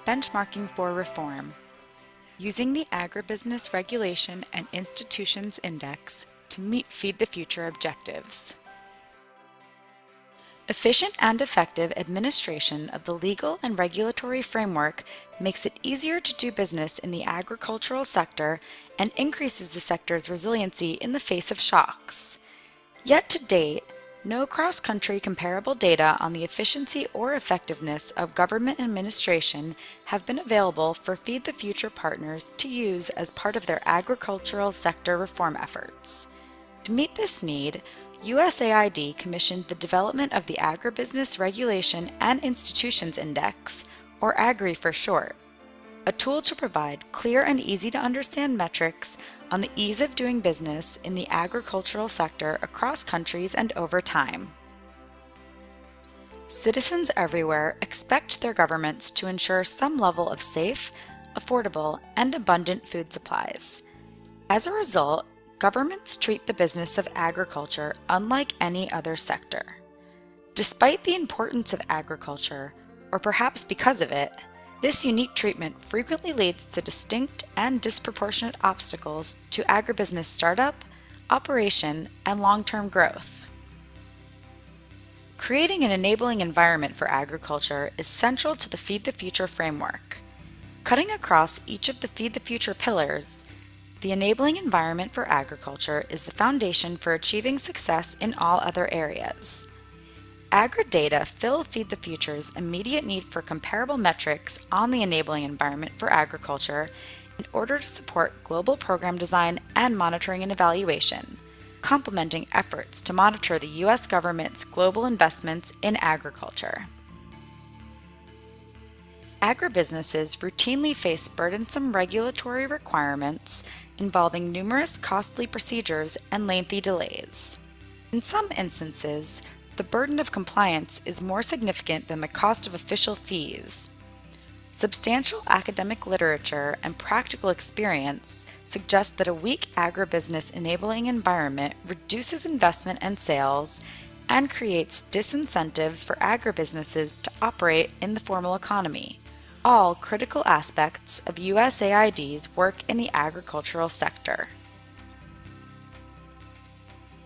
Benchmarking for Reform, using the Agribusiness Regulation and Institutions Index to meet Feed the Future objectives. Efficient and effective administration of the legal and regulatory framework makes it easier to do business in the agricultural sector and increases the sector's resiliency in the face of shocks. Yet to date, no cross-country comparable data on the efficiency or effectiveness of government administration have been available for Feed the Future partners to use as part of their agricultural sector reform efforts. To meet this need, USAID commissioned the development of the Agribusiness Regulation and Institutions Index, or AGRI for short, a tool to provide clear and easy-to-understand metrics on the ease of doing business in the agricultural sector across countries and over time. Citizens everywhere expect their governments to ensure some level of safe, affordable, and abundant food supplies. As a result, governments treat the business of agriculture unlike any other sector. Despite the importance of agriculture, or perhaps because of it, this unique treatment frequently leads to distinct and disproportionate obstacles to agribusiness startup, operation, and long-term growth. Creating an enabling environment for agriculture is central to the Feed the Future framework. Cutting across each of the Feed the Future pillars, the enabling environment for agriculture is the foundation for achieving success in all other areas. AGRI data fill Feed the Future's immediate need for comparable metrics on the enabling environment for agriculture in order to support global program design and monitoring and evaluation, complementing efforts to monitor the U.S. government's global investments in agriculture. Agribusinesses routinely face burdensome regulatory requirements involving numerous costly procedures and lengthy delays. In some instances, the burden of compliance is more significant than the cost of official fees. Substantial academic literature and practical experience suggest that a weak agribusiness enabling environment reduces investment and sales and creates disincentives for agribusinesses to operate in the formal economy, all critical aspects of USAID's work in the agricultural sector.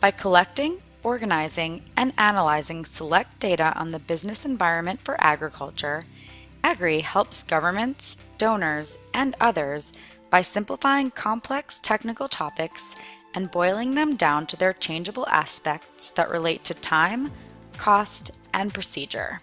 By collecting, organizing, and analyzing select data on the business environment for agriculture, AGRI helps governments, donors, and others by simplifying complex technical topics and boiling them down to their changeable aspects that relate to time, cost, and procedure.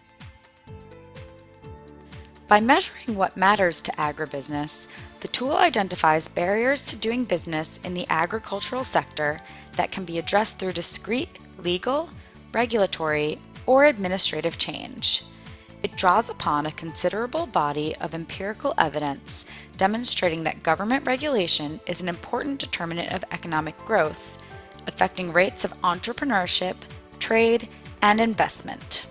By measuring what matters to agribusiness, the tool identifies barriers to doing business in the agricultural sector that can be addressed through discrete legal, regulatory, or administrative change. It draws upon a considerable body of empirical evidence demonstrating that government regulation is an important determinant of economic growth, affecting rates of entrepreneurship, trade, and investment.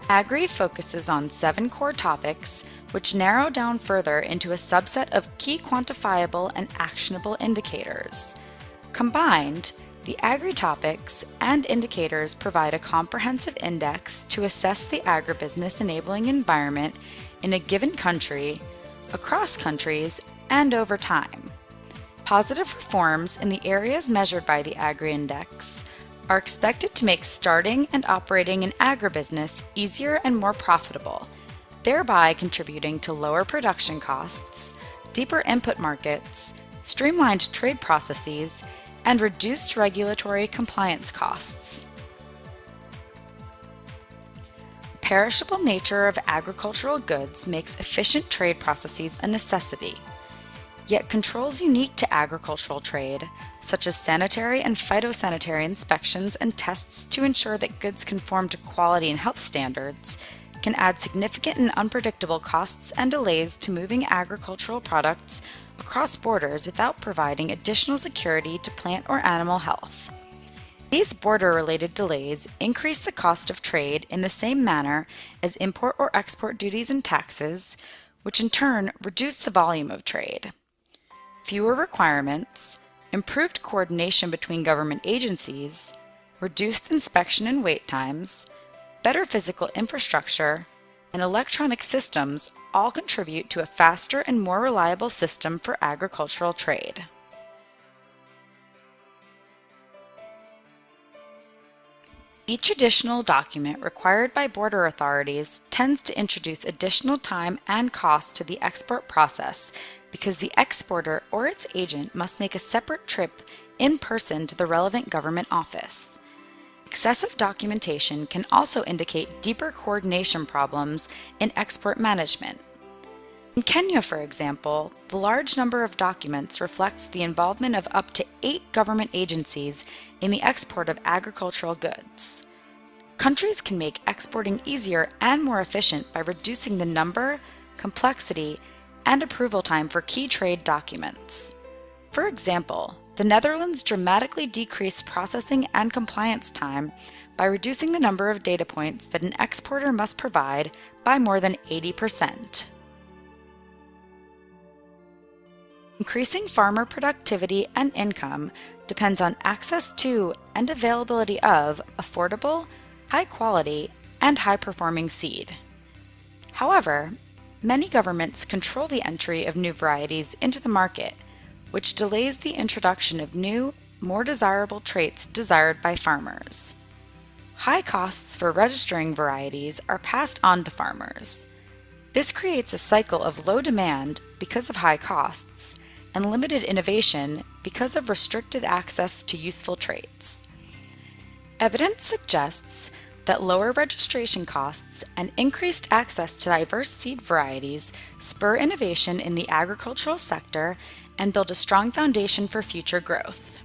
AGRI focuses on 7 core topics, which narrow down further into a subset of key quantifiable and actionable indicators. Combined, the AGRI topics and indicators provide a comprehensive index to assess the agribusiness enabling environment in a given country, across countries, and over time. Positive reforms in the areas measured by the AGRI index are expected to make starting and operating an agribusiness easier and more profitable, thereby contributing to lower production costs, deeper input markets, streamlined trade processes, and reduced regulatory compliance costs. The perishable nature of agricultural goods makes efficient trade processes a necessity. Yet controls unique to agricultural trade, such as sanitary and phytosanitary inspections and tests to ensure that goods conform to quality and health standards, can add significant and unpredictable costs and delays to moving agricultural products across borders without providing additional security to plant or animal health. These border-related delays increase the cost of trade in the same manner as import or export duties and taxes, which in turn reduce the volume of trade. Fewer requirements, improved coordination between government agencies, reduced inspection and wait times, better physical infrastructure, and electronic systems all contribute to a faster and more reliable system for agricultural trade. Each additional document required by border authorities tends to introduce additional time and cost to the export process because the exporter or its agent must make a separate trip in person to the relevant government office. Excessive documentation can also indicate deeper coordination problems in export management. In Kenya, for example, the large number of documents reflects the involvement of up to 8 government agencies in the export of agricultural goods. Countries can make exporting easier and more efficient by reducing the number, complexity, and approval time for key trade documents. For example, the Netherlands dramatically decreased processing and compliance time by reducing the number of data points that an exporter must provide by more than 80%. Increasing farmer productivity and income depends on access to and availability of affordable, high-quality, and high-performing seed. However, many governments control the entry of new varieties into the market, which delays the introduction of new, more desirable traits desired by farmers. High costs for registering varieties are passed on to farmers. This creates a cycle of low demand because of high costs and limited innovation because of restricted access to useful traits. Evidence suggests that lower registration costs and increased access to diverse seed varieties spur innovation in the agricultural sector and build a strong foundation for future growth.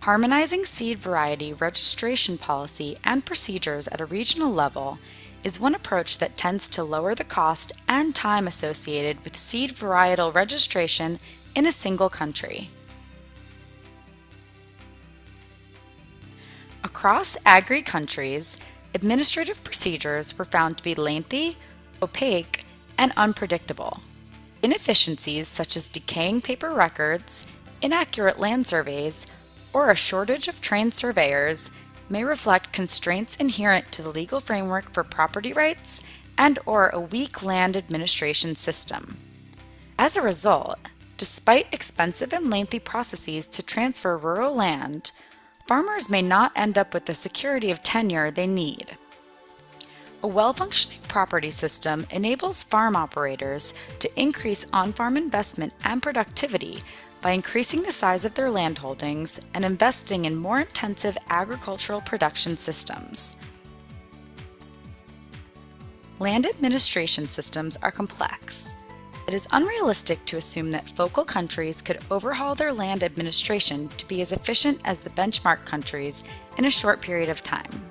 Harmonizing seed variety registration policy and procedures at a regional level is one approach that tends to lower the cost and time associated with seed varietal registration in a single country. Across AGRI countries, administrative procedures were found to be lengthy, opaque, and unpredictable. Inefficiencies such as decaying paper records, inaccurate land surveys, or a shortage of trained surveyors may reflect constraints inherent to the legal framework for property rights and/or a weak land administration system. As a result, despite expensive and lengthy processes to transfer rural land, farmers may not end up with the security of tenure they need. A well-functioning property system enables farm operators to increase on-farm investment and productivity by increasing the size of their land holdings and investing in more intensive agricultural production systems. Land administration systems are complex. It is unrealistic to assume that focal countries could overhaul their land administration to be as efficient as the benchmark countries in a short period of time.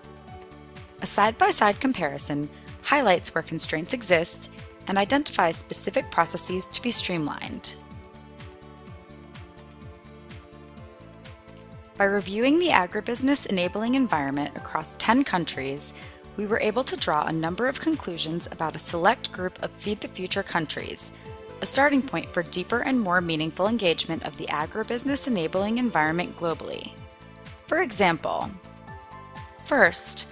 A side-by-side comparison highlights where constraints exist and identifies specific processes to be streamlined. By reviewing the agribusiness enabling environment across 10 countries, we were able to draw a number of conclusions about a select group of Feed the Future countries, a starting point for deeper and more meaningful engagement of the agribusiness enabling environment globally. For example, first,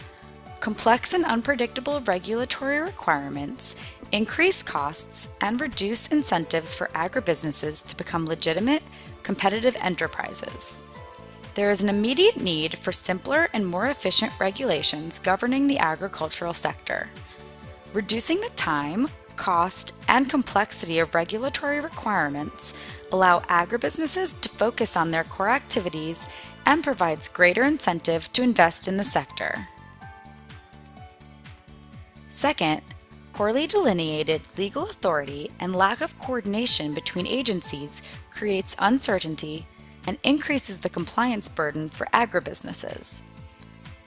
complex and unpredictable regulatory requirements increase costs and reduce incentives for agribusinesses to become legitimate, competitive enterprises. There is an immediate need for simpler and more efficient regulations governing the agricultural sector. Reducing the time, cost, and complexity of regulatory requirements allow agribusinesses to focus on their core activities and provides greater incentive to invest in the sector. Second, poorly delineated legal authority and lack of coordination between agencies creates uncertainty and increases the compliance burden for agribusinesses.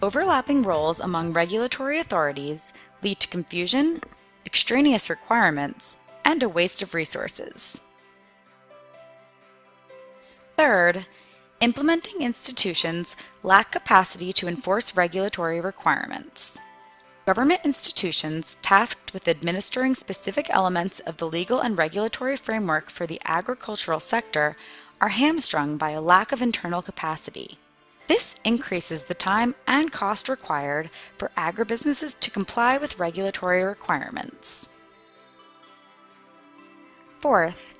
Overlapping roles among regulatory authorities lead to confusion, extraneous requirements, and a waste of resources. Third, implementing institutions lack capacity to enforce regulatory requirements. Government institutions tasked with administering specific elements of the legal and regulatory framework for the agricultural sector are hamstrung by a lack of internal capacity. This increases the time and cost required for agribusinesses to comply with regulatory requirements. Fourth,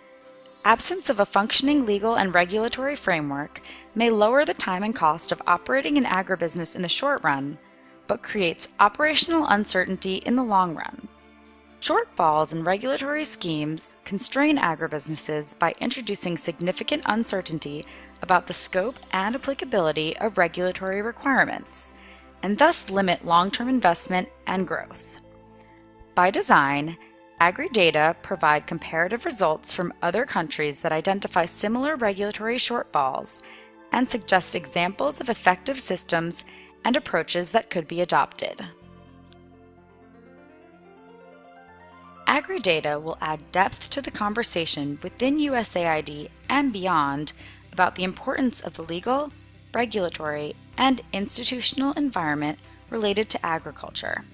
absence of a functioning legal and regulatory framework may lower the time and cost of operating an agribusiness in the short run, but creates operational uncertainty in the long run. Shortfalls in regulatory schemes constrain agribusinesses by introducing significant uncertainty about the scope and applicability of regulatory requirements, and thus limit long-term investment and growth. By design, AGRI data provide comparative results from other countries that identify similar regulatory shortfalls and suggest examples of effective systems and approaches that could be adopted. AGRI data will add depth to the conversation within USAID and beyond about the importance of the legal, regulatory, and institutional environment related to agriculture.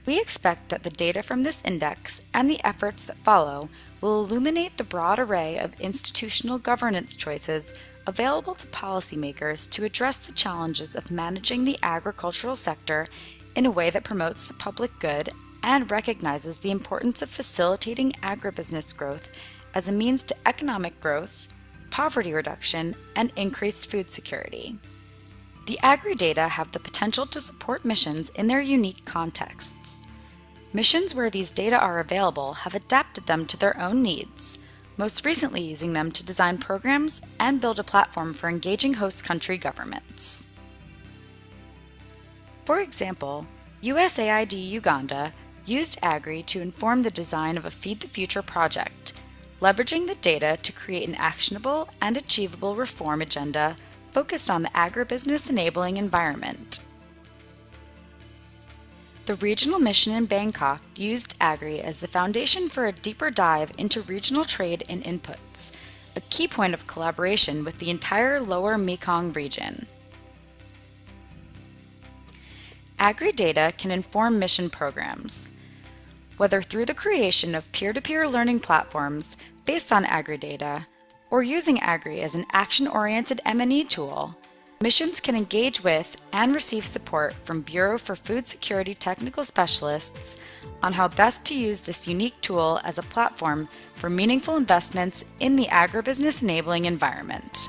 We expect that the data from this index and the efforts that follow will illuminate the broad array of institutional governance choices available to policymakers to address the challenges of managing the agricultural sector in a way that promotes the public good and recognizes the importance of facilitating agribusiness growth as a means to economic growth, poverty reduction, and increased food security. The AGRI data have the potential to support missions in their unique contexts. Missions where these data are available have adapted them to their own needs, most recently using them to design programs and build a platform for engaging host country governments. For example, USAID Uganda used AGRI to inform the design of a Feed the Future project, leveraging the data to create an actionable and achievable reform agenda focused on the agribusiness enabling environment. The regional mission in Bangkok used AGRI as the foundation for a deeper dive into regional trade and inputs, a key point of collaboration with the entire lower Mekong region. AGRI data can inform mission programs. Whether through the creation of peer-to-peer learning platforms based on AGRI data, or using AGRI as an action-oriented M&E tool, missions can engage with and receive support from Bureau for Food Security technical specialists on how best to use this unique tool as a platform for meaningful investments in the agribusiness enabling environment.